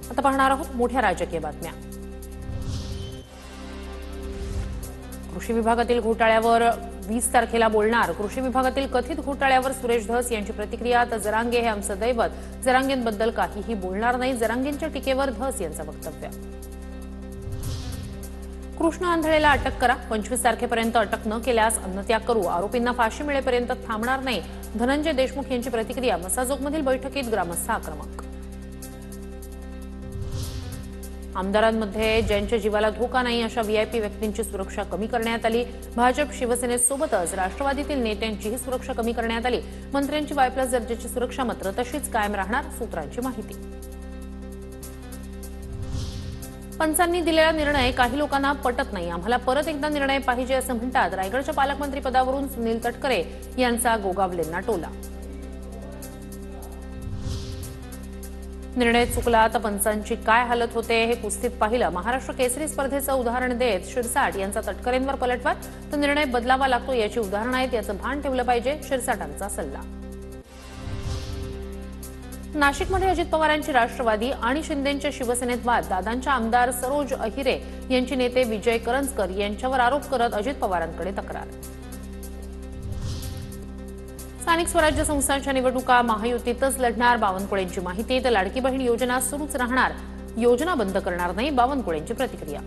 आता पाहणार आहोत मोठ्या राजकीय बातम्या। कृषी विभागातील घोटाळ्यावर 20 तारखेला बोलणार। कृषी विभागातील कथित घोटाळ्यावर सुरेश धस यांची प्रतिक्रिया। तर जरांगे हे आमचं दैवत, जरांगेंबद्दल काहीही बोलणार नाही, जरांगेंच्या टीकेवर धस यांचं वक्तव्य। कृष्ण आंधळेला अटक करा, 25 तारखेपर्यंत अटक न केल्यास अन्नत्याग करू, आरोपींना फाशी मिळेपर्यंत थांबणार नाही, धनंजय देशमुख यांची प्रतिक्रिया। मसाजोगमधील बैठकीत ग्रामस्थ आक्रमक। आमदारांमध्ये ज्यांच्या जीवाला धोका नाही अशा व्हीआयपी व्यक्तींची सुरक्षा कमी करण्यात आली। भाजप शिवसेनेसोबतच राष्ट्रवादीतील नेत्यांचीही सुरक्षा कमी करण्यात आली। मंत्र्यांची Y+ दर्जाची सुरक्षा मात्र तशीच कायम राहणार, सूत्रांची माहिती। पंचांनी दिलेला निर्णय काही लोकांना पटत नाही, आम्हाला परत एकदा निर्णय पाहिजे असं म्हणतात रायगडच्या पालकमंत्री पदावरून सुनील तटकरे यांचा गोगावलेंना टोला। निर्णय चुकला तर पंचांची काय हालत होते हे कुस्तीत पाहिलं। महाराष्ट्र केसरी स्पर्धेचं उदाहरण देत शिरसाट यांचा तटकरेंवर पलटवार, तर निर्णय बदलावा लागतो याची उदाहरणं आहेत, याचं भान ठेवलं पाहिजे, शिरसाटांचा सल्ला। नाशिकमध्ये अजित पवारांची राष्ट्रवादी आणि शिंदेंच्या शिवसेनेत वाद। दादांच्या आमदार सरोज अहिरे यांची नेते विजय करंजकर यांच्यावर आरोप करत अजित पवारांकडे तक्रार। स्थानिक स्वराज्य संस्थांच्या निवडणुका महायुतीतच लढणार, बावनकुळेंची माहिती। तर लाडकी बहीण योजना सुरूच राहणार, योजना बंद करणार नाही, बावनकुळेंची प्रतिक्रिया।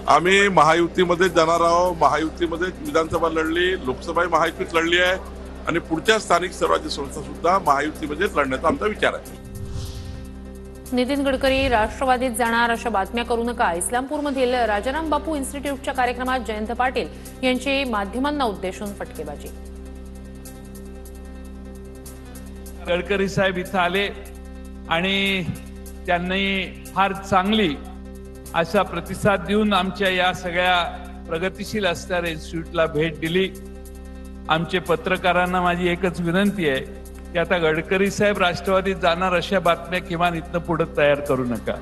आम्ही महायुतीमध्ये जाणार आहोत, महायुतीमध्ये विधानसभा लढली, लोकसभा महायुतीत लढली आहे आणि पुढच्या स्थानिक स्वराज्य संस्था सुद्धा महायुतीमध्येच लढण्याचा आमचा विचार आहे। नितीन गडकरी राष्ट्रवादीत जाणार अशा बातम्या करू नका। इस्लामपूरमधील राजाराम बापू इन्स्टिट्यूटच्या कार्यक्रमात जयंत पाटील यांची माध्यमांना उद्देशून फटकेबाजी। गडकरी साहेब इथं आले आणि त्यांनी फार चांगली असा प्रतिसाद देऊन आमच्या या सगळ्या प्रगतिशील असणाऱ्या इन्स्टिट्यूटला भेट दिली। आमचे पत्रकारांना माझी एकच विनंती आहे की आता गडकरी साहेब राष्ट्रवादीत जाणार अशा बातम्या किमान इथनं पुढे तयार करू नका।